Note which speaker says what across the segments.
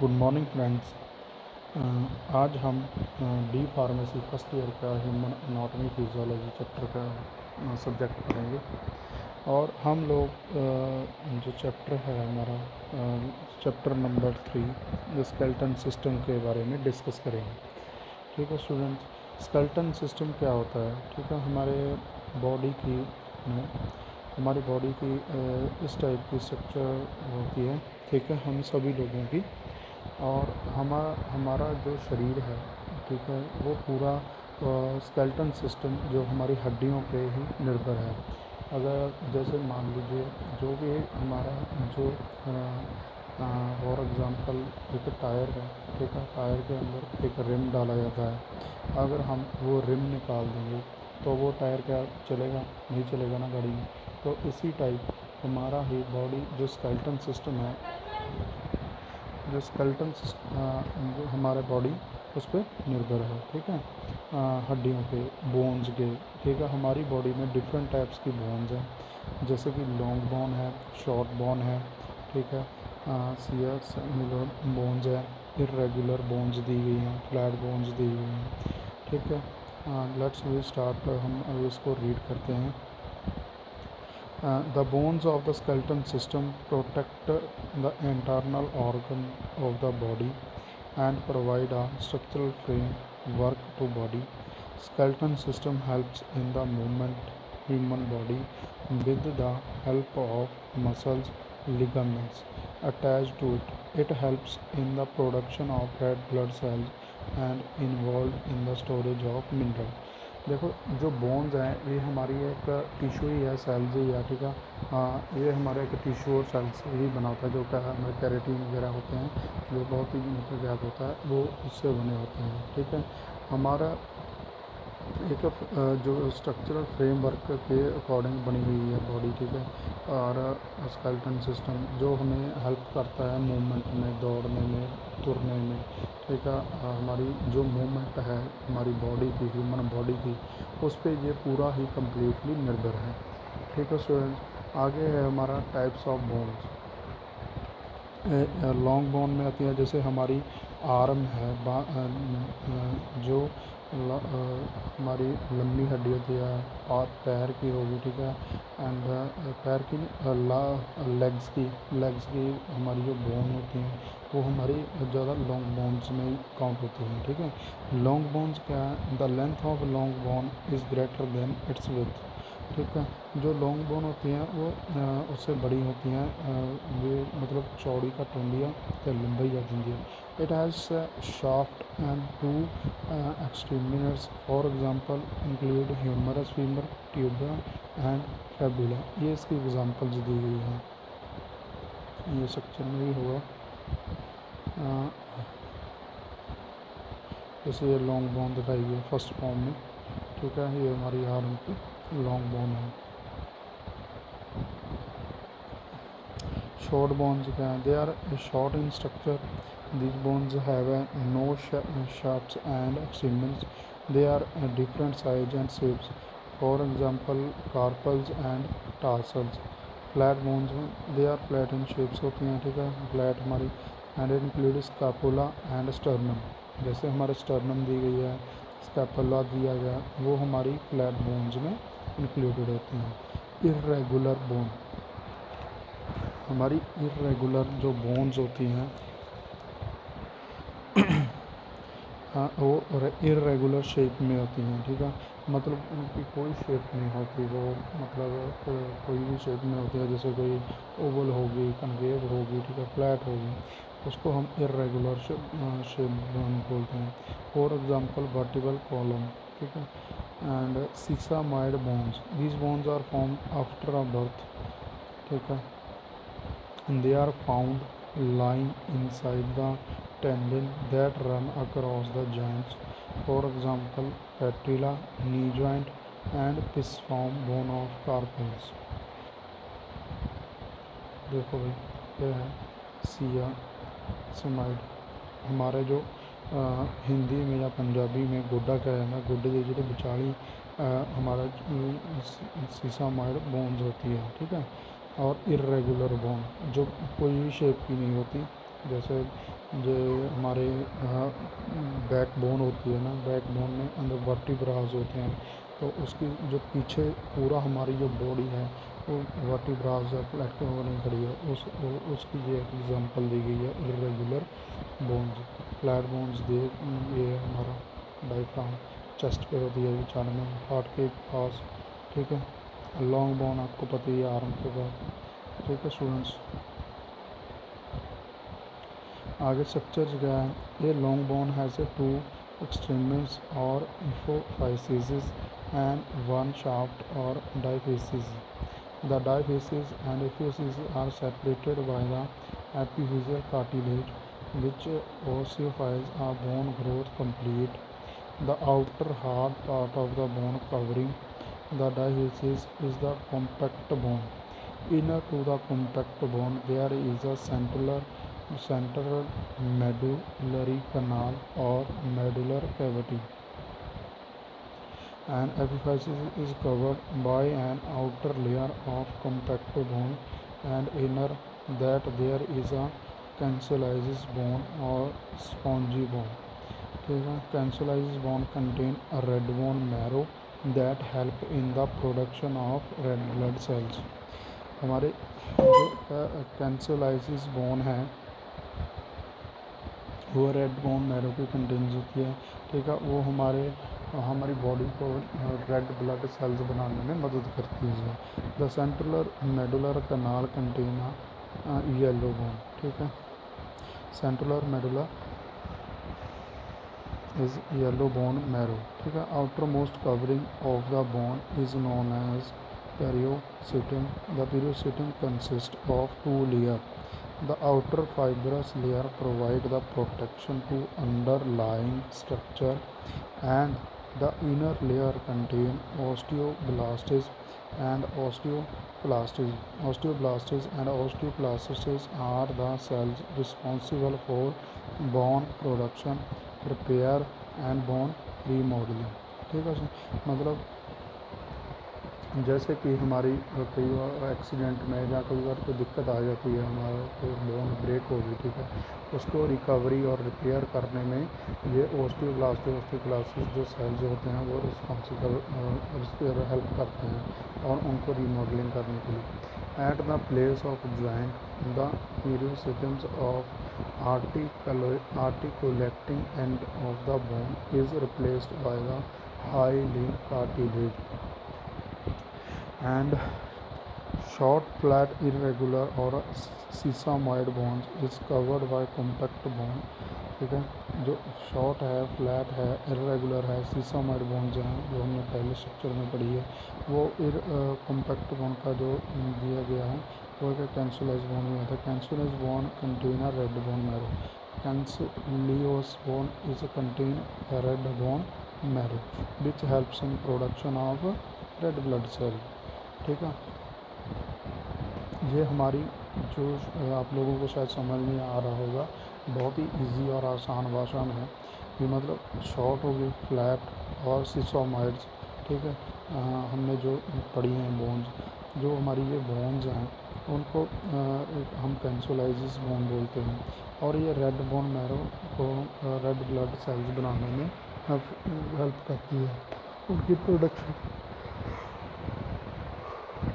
Speaker 1: Good morning friends. आज हम D pharmacy first year का ह्यूमन एनाटॉमी फिजियोलॉजी चैप्टर का सब्जेक्ट पढ़ेंगे। और हम लोग जो चैप्टर है हमारा chapter number 3 the skeleton system के बारे में डिस्कस करेंगे। ठीक है स्टूडेंट्स, स्केलेटन सिस्टम क्या होता है? ठीक है, हमारी बॉडी की इस टाइप की स्ट्रक्चर होती है। ठीक है, हम सभी लोगों की। और हमारा जो शरीर है, ठीक है, वो पूरा स्केलेटन सिस्टम जो हमारी हड्डियों पे ही निर्भर है। अगर जैसे मान लीजिए जो भी हमारा जो फॉर एग्ज़ाम्पल एक टायर है, ठीक है, टायर के अंदर एक रिम डाला जाता है। अगर हम वो रिम निकाल देंगे तो वो टायर क्या चलेगा? नहीं चलेगा ना गाड़ी में। तो इसी टाइप हमारा ही बॉडी जो स्केलेटन सिस्टम है, जो स्केलेटन जो हमारा बॉडी उस पर निर्भर है। ठीक है, हड्डियों पे, बोन्स के। ठीक है, हमारी बॉडी में डिफरेंट टाइप्स की बोन्स हैं, जैसे कि लॉन्ग बोन है, शॉर्ट बोन है। ठीक है, सियर सेमिलर बोन्स है, इर्रेगुलर बोन्स दी गई हैं, फ्लैट बोन्स दी गई हैं। ठीक है, लेट्स वी स्टार्ट। हम अब इसको रीड करते हैं। The bones of the skeleton system protect the internal organ of the body and provide a structural framework to body. Skeleton system helps in the movement human body with the help of muscles, ligaments attached to it. It helps in the production of red blood cells and involved in the storage of minerals. देखो, जो bones हैं ये हमारी एक tissue ही है, sales ही है। ठीक है, ये हमारे एक टिश्यू और सेल्स ही बना होता है, जो क्या है हमारे कैरेटीन वगैरह होते हैं, जो बहुत ही मतलब होता है, वो उससे बने होते हैं। ठीक है, हमारा एक जो स्ट्रक्चरल फ्रेमवर्क के अकॉर्डिंग बनी हुई है बॉडी। ठीक है, और स्केलेटन सिस्टम जो हमें हेल्प करता है मूवमेंट में, दौड़ने में, तुरने में। ठीक है, हमारी जो मूवमेंट है हमारी बॉडी की, ह्यूमन बॉडी की, उस पर ये पूरा ही कम्प्लीटली निर्भर है। ठीक है स्टूडेंट्स, आगे है हमारा types of bones. Long bone में आती है, जैसे हमारी आर्म है, जो हमारी लंबी हड्डी होती है, और पैर की होगी। ठीक है, एंड पैर की लेग्स की हमारी जो बोन होती हैं वो हमारी ज़्यादा लॉन्ग बोन्स में काउंट होती हैं। ठीक है, लॉन्ग बोन्स क्या है? The length of long bone is greater than it's width. ठीक है, जो लॉन्ग बोन होती हैं वो उससे बड़ी होती हैं, ये मतलब चौड़ी घट होंगी तो लंबाई ज़्यादा होंगी। It has shaft and two extremities, for example include humerus femur, tibia and fibula. ये इसकी एग्जांपल्स दी गई हैं, ये सेक्शन में भी होगा। जैसे ये लॉन्ग बोन दिखाई गई फर्स्ट फॉर्म में। ठीक है, ये हमारी आर्म की लॉन्ग बोन है। शॉर्ट बोन्स क्या हैं? They are short in structure. These bones have no shafts and segments. They are different size and shapes. For example, carpals and tarsals. Flat bones, they are flat in shapes होती हैं। ठीक है, flat हमारी, and it includes scapula and sternum. जैसे हमारे sternum दी गई है, scapula दिया गया, वो हमारी flat bones में included होती हैं। Irregular bone, हमारी इरेगुलर जो बोन्स होती हैं वो इरेगुलर शेप में होती हैं। ठीक है, मतलब उनकी कोई शेप नहीं होती, वो मतलब कोई भी शेप में होती है, जैसे कोई ओवल होगी, कन्वेव होगी, ठीक है, फ्लैट होगी, उसको हम इरेगुलर शेप बोलते हैं। For example vertebral column. ठीक है, and sesamoid bones, these bones are formed after a birth. ठीक है, they are found lying inside the tendon that run across the joints. For example, patella, knee joint, and pisiform bone of carpals. देखो भाई, ये है सिया समाइड। हमारे जो हिंदी में या पंजाबी में गोड्डा कह रहे हैं, गोड्डे की जो बिचाली हमारा सीसामाइड बोन्स होती है। ठीक है, और इरेगुलर बोन जो कोई भी शेप की नहीं होती, जैसे जो हमारे बैक बोन होती है ना, बैक बोन में अंदर वर्टिब्रास होते हैं, तो उसकी जो पीछे पूरा हमारी जो बॉडी है वो वर्टिब्रास या फ्लैट के बनी खड़ी है, उसकी ये एग्जांपल दी गई है इरेगुलर बोन्स। फ्लैट बोन्स दे ये हमारा डायफ्राम चेस्ट पे होती है, विचार में हार्ट के पास, ठीक है। लॉन्ग बोन आपको पता ही है आर्म के बाद, ठीक है स्टूडेंट्स। आगे स्ट्रक्चर क्या है, ये long bone has a two extremes और इन्फोफाइसिस एंड वन शाफ्ट और diaphysis. The diaphysis and epiphysis are separated by the epiphyseal cartilage, which ossifies a bone growth complete. The outer hard part of the bone covering the diaphysis is the compact bone. Inner to the compact bone there is a central medullary canal or medullary cavity. An epiphysis is covered by an outer layer of compact bone and inner that there is a cancellous bone or spongy bone. ठीक है, cancellous bone contain a red bone marrow that help in the production of red blood cells. हमारे जो cancellous bone है वो red bone marrow की contains होती है, ठीक है। वो हमारी बॉडी को रेड ब्लड सेल्स बनाने में मदद करती है। The central medullar canal contain yellow bone, ठीक है। Central medullar is yellow bone marrow, ठीक है। Outer most covering of the bone is known as periosteum. The periosteum consist of two layer. The outer fibrous layer provides the protection to underlying structure, and the inner layer contains osteoblasts and osteoclasts. Osteoblasts and osteoclasts are the cells responsible for bone production, repair and bone remodeling. ठीक है, मतलब जैसे कि हमारी कई बार accident में या कई बार कोई दिक्कत आ जाती है, हमारा कोई बोन ब्रेक हो गई, ठीक है, उसको रिकवरी और रिपेयर करने में ये ओस्टियोब्लास्ट जो सेल्स होते हैं वो रिस्पॉन्सिबल हेल्प करते हैं और उनको रीमॉडलिंग करने के लिए। At the place of joint the periosteums of articulating end of the bone is replaced by the highly cartilage and short flat irregular or sesamoid bones is covered by compact bone, ठीक है। जो short है, flat है, irregular है, सीसामोइड bones हैं जो हमने पहले स्ट्रक्चर में पढ़ी है, वो कॉम्पैक्ट बोन का जो दिया गया है वो एक कैंसुलस बोन में आता है। Cancellous bone contain red bone marrow. Cancellous bone is contain red bone marrow which helps in production of red blood cell, ठीक है। ये हमारी जो आप लोगों को शायद समझ में आ रहा होगा, बहुत ही इजी और आसान भाषा में है। ये मतलब शॉर्ट हो गई, फ्लैट और सिसोमाइड्स, ठीक है। हमने जो पढ़ी हैं बोन्स, जो हमारी ये बोन्स हैं उनको हम कैंसोलाइजिस बोन बोलते हैं, और ये रेड बोन मैरो को रेड ब्लड सेल्स बनाने में हेल्प करती है, उनकी प्रोडक्शन,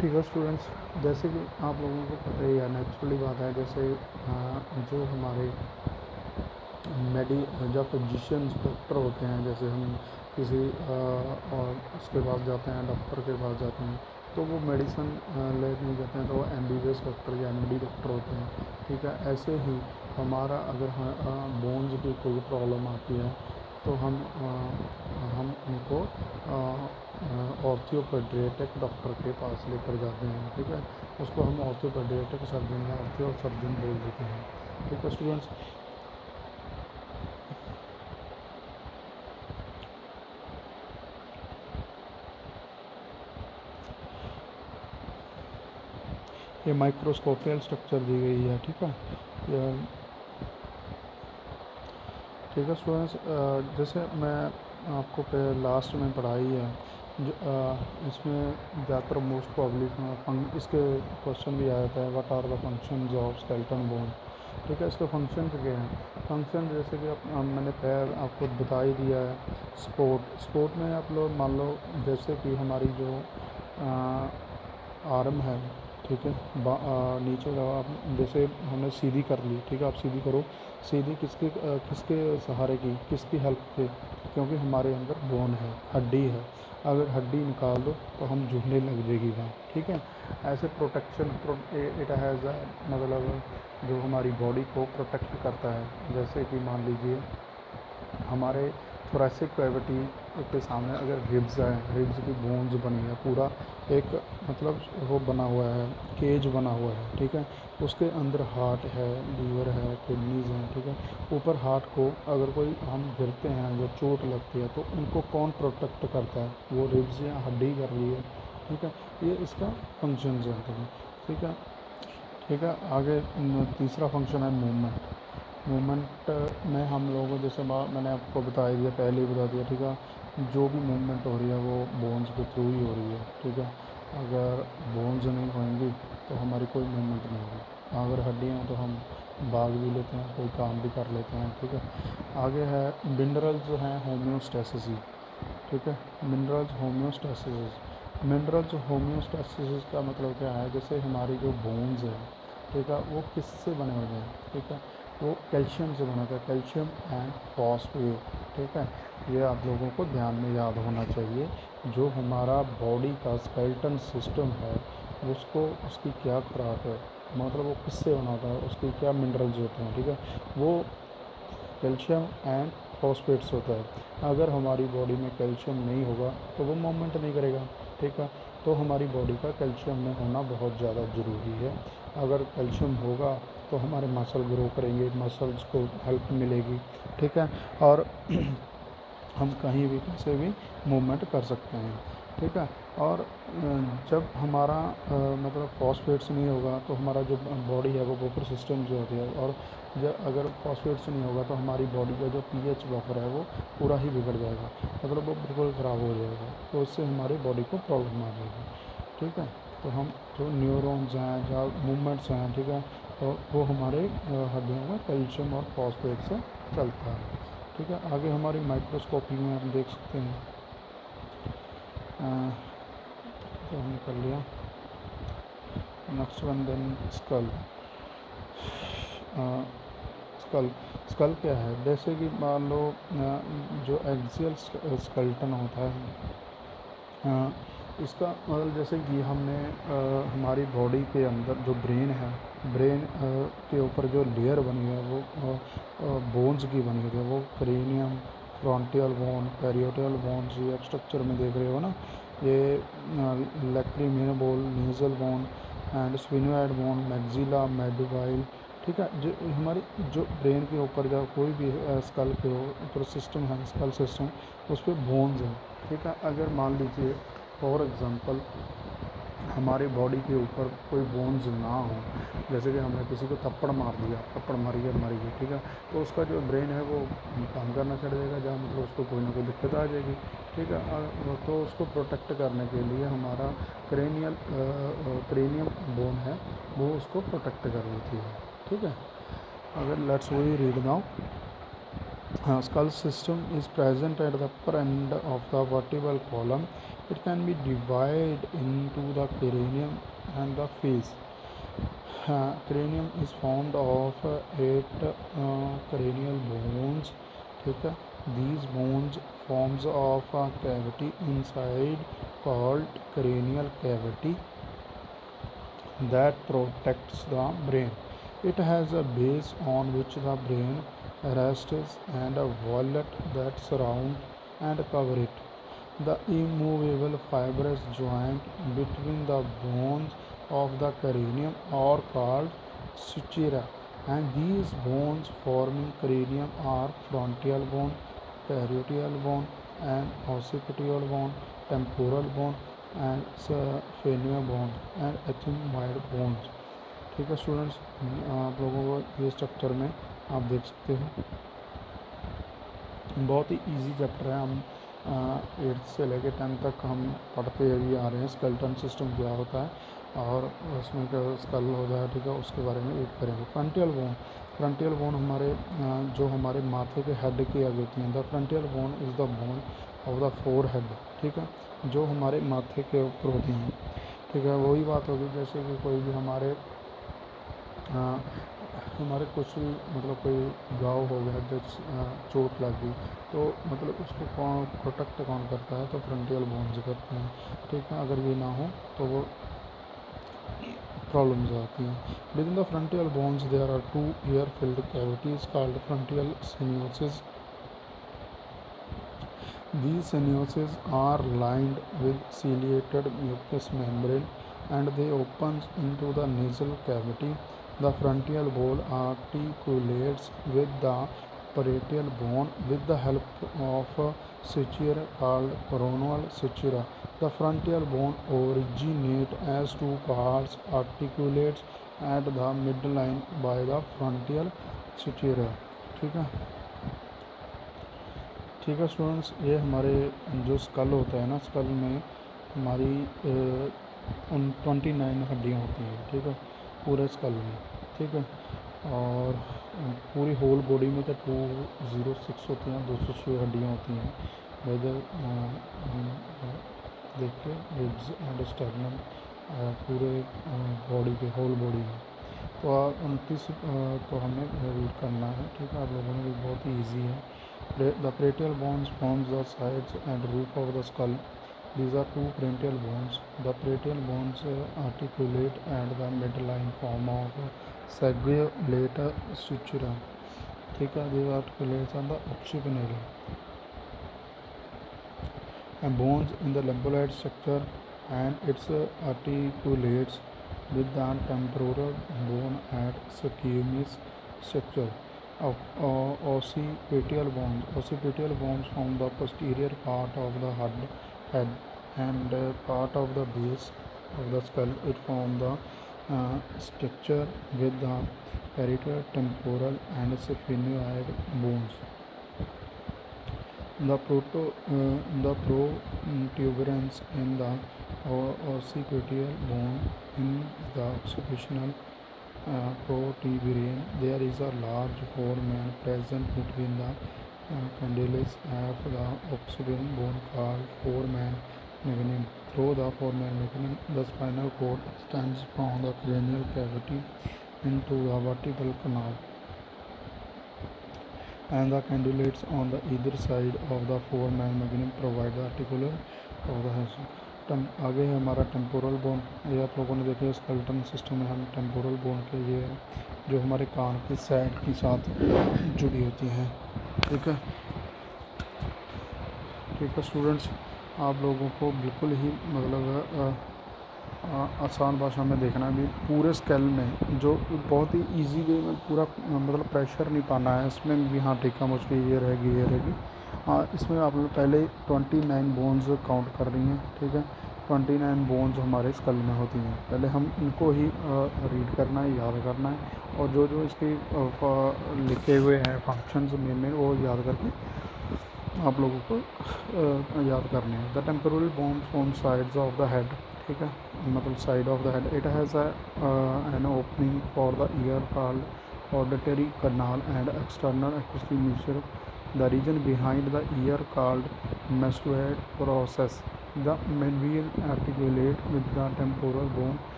Speaker 1: ठीक है स्टूडेंट्स। जैसे कि आप लोगों को पता ही है, नेचुरली बात है, जैसे जो हमारे जब फिजिशियंस डॉक्टर होते हैं, जैसे हम किसी और उसके पास जाते हैं, डॉक्टर के पास जाते हैं, तो वो मेडिसिन लेने जाते हैं तो वो MBBS डॉक्टर या MD डॉक्टर होते हैं, ठीक है। ऐसे ही हमारा अगर बोन्स की कोई प्रॉब्लम आती है तो हम उनको ऑर्थोपेडियाट्रिक डॉक्टर के पास लेकर जाते हैं, ठीक है। उसको हम ऑर्थोपेडियाट्रिक सर्जन या ऑर्थो सर्जन बोल देते हैं, ठीक है स्टूडेंट्स। ये माइक्रोस्कोपियल स्ट्रक्चर दी गई है, ठीक है। ठीक है स्टूडेंट्स, जैसे मैं आपको लास्ट में पढ़ाई है, इसमें ज़्यादातर मोस्ट पब्लिक इसके क्वेश्चन भी आया था, what are the functions of skeleton bone, ठीक है। इसके फंक्शन क्या हैं? फंक्शन जैसे कि मैंने आपको बता ही दिया है। स्पोर्ट में आप लोग मान लो जैसे कि हमारी जो आर्म है, ठीक है, नीचे का आप जैसे हमने सीधी कर ली, ठीक है, आप सीधी करो। सीधी किसके सहारे की, किसकी हेल्प पे? क्योंकि हमारे अंदर बोन है, हड्डी है। अगर हड्डी निकाल दो तो हम झूलने लग जाएगी वहाँ, ठीक है। ऐसे प्रोटेक्शन इट हैज़ मतलब जो हमारी बॉडी को प्रोटेक्ट करता है। जैसे कि मान लीजिए हमारे थोरेसिक कैविटी के सामने अगर रिब्स है, रिब्स की बोन्स बनी है, पूरा एक मतलब वो बना हुआ है, केज बना हुआ है, ठीक है। उसके अंदर हार्ट है, लीवर है, किडनीज हैं, ठीक है। ऊपर हार्ट को अगर कोई हम गिरते हैं या चोट लगती है तो उनको कौन प्रोटेक्ट करता है? वो रिब्स या हड्डी कर रही है, ठीक है। ये इसका फंक्शन है, ठीक है। ठीक है, आगे तीसरा फंक्शन है मूवमेंट। मूवमेंट में हम लोगों को जैसे मैंने आपको बता दिया, पहले ही बता दिया, ठीक है। जो भी मूवमेंट हो रही है वो बोन्स के थ्रू ही हो रही है, ठीक है। अगर बोन्स नहीं होंगी तो हमारी कोई मूवमेंट नहीं होगी। अगर हड्डियाँ हैं तो हम भाग भी लेते हैं, कोई काम भी कर लेते हैं, ठीक है। आगे है मिनरल्स जो हैं होम्योस्टैसिस, ठीक है। मिनरल्स होम्योस्टैसिस का मतलब क्या है? जैसे हमारी जो बोन्स है, ठीक है, वो किससे बने हुए हैं? ठीक है, वो कैल्शियम से बना था, कैल्शियम एंड फॉस्फेट, ठीक है। ये आप लोगों को ध्यान में याद होना चाहिए। जो हमारा बॉडी का स्केलेटन सिस्टम है उसको, उसकी क्या खुराक है, मतलब वो किससे बना था, उसकी क्या मिनरल्स होते हैं, ठीक है। वो कैल्शियम एंड फॉस्फेट्स होता है। अगर हमारी बॉडी में कैल्शियम नहीं होगा तो वो मूवमेंट नहीं करेगा, ठीक है। तो हमारी बॉडी का कैल्शियम में होना बहुत ज़्यादा ज़रूरी है। अगर कैल्शियम होगा तो हमारे मसल ग्रो करेंगे, मसल्स को हेल्प मिलेगी, ठीक है। और हम कहीं भी कैसे भी मूवमेंट कर सकते हैं, ठीक है। और जब हमारा मतलब फॉस्फेट्स नहीं होगा तो हमारा जो बॉडी है वो बफर सिस्टम जो होती है, और जब अगर फॉस्फेट्स नहीं होगा तो हमारी बॉडी का जो पीएच बफर है वो पूरा ही बिगड़ जाएगा, मतलब वो बिल्कुल ख़राब हो जाएगा। तो इससे हमारी बॉडी को प्रॉब्लम आ जाएगी, ठीक है। तो हम जो न्यूरॉन्स हैं, जो मूवमेंट्स हैं, ठीक है, तो वो हमारे हड्डियों में कैल्शियम और फॉस्फेट से चलता है, ठीक है। आगे हमारी माइक्रोस्कोपी में हम देख सकते हैं, तो हमने कर लिया। Next one then skull. Skull skull क्या है? जैसे कि मान लो जो एक्सियल स्केलेटन होता है, इसका मतलब जैसे कि हमने हमारी बॉडी के अंदर जो ब्रेन है, ब्रेन के ऊपर जो लेयर बनी है वो बोन्स की बनी हुई है। वो cranium, frontal bone, parietal bones, ये आप स्ट्रक्चर में देख रहे हो ना। ये lacrimal bone, nasal bone and sphenoid bone, maxilla, mandible, ठीक है। जो हमारी जो ब्रेन के ऊपर जो कोई भी स्कल के ऊपर सिस्टम है, स्कल सिस्टम, उस पर बोन्स हैं, ठीक है। अगर मान लीजिए फॉर एग्ज़ाम्पल हमारी बॉडी के ऊपर कोई बोन्स ना हो, जैसे कि हमने किसी को थप्पड़ मार दिया, थप्पड़ मारी गया, ठीक है, तो उसका जो ब्रेन है वो काम करना छोड़ देगा, जहाँ मतलब उसको कोई ना कोई दिक्कत आ जाएगी, ठीक है। तो उसको प्रोटेक्ट करने के लिए हमारा क्रेनियम बोन है वो उसको प्रोटेक्ट कर देती है, ठीक है। अगर let's we read now, skull system is present at the upper end of the vertebral column. It can be divided into the cranium and the face. Cranium is formed of 8 cranial bones. ठीक है, these bones forms of a cavity inside called cranial cavity that protects the brain. It has a base on which the brain rests and a wallet that surround and cover it. The immovable fibrous joint between the bones of the cranium are called sutura, and these bones forming cranium are frontal bone, parietal bone, and occipital bone, temporal bone, and sphenial bone, and ethmoid bones, ठीक है students. आप लोगों को ये structure में आप देख सकते हो, बहुत ही इजी चैप्टर है। हम 8th से लेकर 10th तक हम पढ़ते हुए आ रहे हैं स्केलेटन सिस्टम क्या होता है। और उसमें क्या स्कल हो जाए, ठीक है, उसके बारे में ईट करेंगे। फ्रंटियल बोन हमारे जो हमारे माथे के हेड की आगे होती हैं। The frontal bone is the bone of the forehead, ठीक है, जो हमारे माथे के ऊपर होती हैं, ठीक है। वही बात होगी जैसे कि कोई भी हमारे कुछ भी मतलब कोई घाव हो गया, जैसे चोट लग गई, तो मतलब उसको कौन प्रोटेक्ट कौन करता है, तो फ्रंटियल बोन्स करते हैं, ठीक है। अगर ये ना हो तो वो प्रॉब्लम्स आती हैं। Within the frontal bones there are two air filled cavities called frontal sinuses. These sinuses are lined with ciliated mucous membrane and they opens into the nasal cavity. The frontal bone articulates with the parietal bone with the help of a suture called coronal sutura. The frontal bone originates as two parts articulates at the midline by the frontal sutura, ठीक है। ठीक है students, ये हमारे जो school होता है ना, स्कल में हमारी 29 हड्डियाँ होती हैं, ठीक है, पूरे स्कल में, ठीक है। और पूरी होल बॉडी में तो 206 होती हैं, 206 हड्डियाँ होती हैं। वेदर देख के रिब्स एंड स्टर्नम पूरे बॉडी के होल बॉडी में। तो 29 तो हमें रीड करना है, ठीक है। आप लोगों में भी बहुत ही ईजी है। The parietal bones forms the sides and roof of the skull. These are two parietal bones. The parietal bones articulate at the midline form of sagittulate sutura. ठीक है, these articulates on the occipital and bones in the lumboid structure, and its articulates with the temporal bone at scamus structure. Occipital bones form the posterior part of the head and part of the base of the skull. It forms the structure with the parietal, temporal and sphenoid bones. The protuberance in the occipital bone in the occipital protuberance. There is a large foramen present between the condyles of the occipital bone called foramen magnum. Through the foramen magnum, the spinal cord extends from the cranial cavity into the vertebral canal, and the condyles on the either side of the foramen magnum provide the articular of the head. आगे है हमारा temporal bone. ये आप लोगों ने देखे skeleton system में हम टेम्पोरल बोन के ये जो हमारे कान की साइड के साथ जुड़ी होती हैं, ठीक है। ठीक है स्टूडेंट्स, आप लोगों को बिल्कुल ही मतलब आसान भाषा में देखना भी पूरे स्केल में, जो बहुत ही इजी वे में पूरा मतलब प्रेशर नहीं पाना है इसमें भी। हाँ ठीक है, मुझको ये रहेगी। इसमें आप लोग पहले 29 बोन्स काउंट कर रही हैं, ठीक है। 29 बोन्स हमारे स्कल में होती हैं। पहले हम इनको ही रीड करना है, याद करना है, और जो जो इसके लिखे हुए हैं फंक्शंस में वो याद करके आप लोगों को याद करने हैं। The temporal bone form sides of the head, ठीक है, मतलब side of the head. It has an opening for the year called auditory canal and external acoustic muscle. The region behind the ear called mastoid process. The mandible articulate with the temporal bone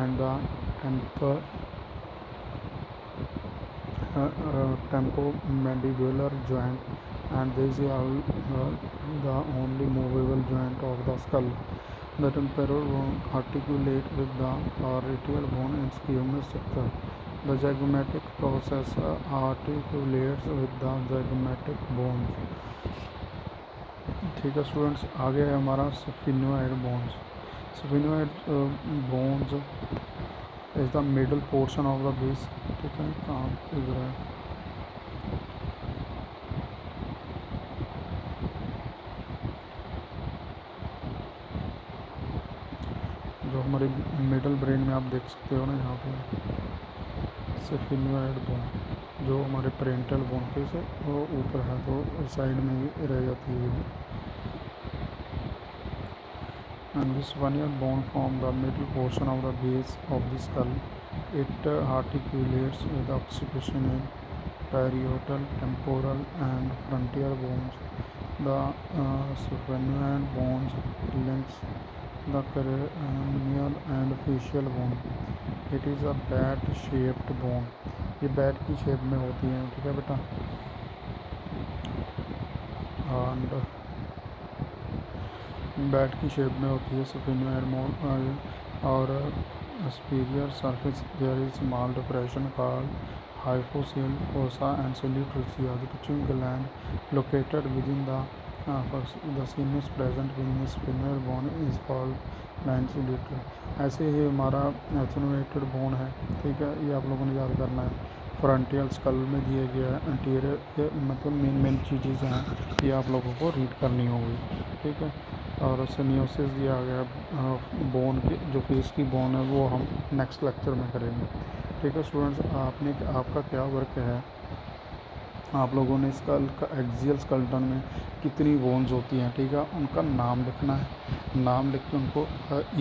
Speaker 1: and the temporomandibular joint, and this is the only movable joint of the skull. The temporal bone articulate with the parietal bone and scamus structure. The zygomatic process articulates with the zygomatic bones. ठीक है students, आगे है हमारा sphenoid bones. Sphenoid bones is the middle portion of the base, ठीक है। कहाँ इधर है, जो हमारे मिडल ब्रेन में आप देख सकते हो ना, यहाँ पे स्फिनोइड बोन जो हमारे पेरेंटल बोन पे से वो ऊपर है, तो साइड में ही रह जाती है। and this veneer bone from the middle portion of the base of the skull. It articulates with occipation in parietal, temporal, and frontal bones. The sphenoid bones links the cranial and facial bone. It is a bat shaped bone. ये bat की shape में होती है, ठीक है बेटा. And bat की shape में होती है सफेद मोर और superior surface there is small depression called hypocele fossa and ciliaria. The pituitary gland located within the sinus present within the spinal bone is called manciliator. ऐसे ही हमारा एथेनुएटेड बोन है, ठीक है. ये आप लोगों ने याद करना है. फ्रंटियल स्कल में दिया गया है. एंटीरियर मतलब मेन चीज़ें हैं, ये आप लोगों को रीड करनी होगी, ठीक है. और सिनियोसिस दिया गया बोन की, जो फेस की बोन है वो हम नेक्स्ट लेक्चर में करेंगे, ठीक है स्टूडेंट्स. आपका क्या वर्क है, आप लोगों ने स्कल का एक्सियल स्केलेटन में कितनी बोन्स होती हैं, ठीक है, उनका नाम लिखना है. नाम लिख के उनको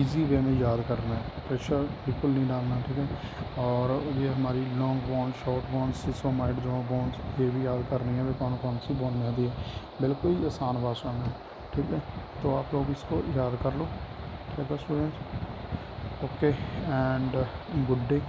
Speaker 1: इजी वे में याद करना है. प्रेशर बिल्कुल नहीं डालना, ठीक है. और ये हमारी लॉन्ग बोन, शॉर्ट बोन, सिसोमाइड जो बोन्स, ये भी याद करनी है वे कौन कौन सी बोन में आती है. बिल्कुल ही आसान भाषा में, ठीक है. तो आप लोग इसको याद कर लो, ठीक है students. Okay and good day.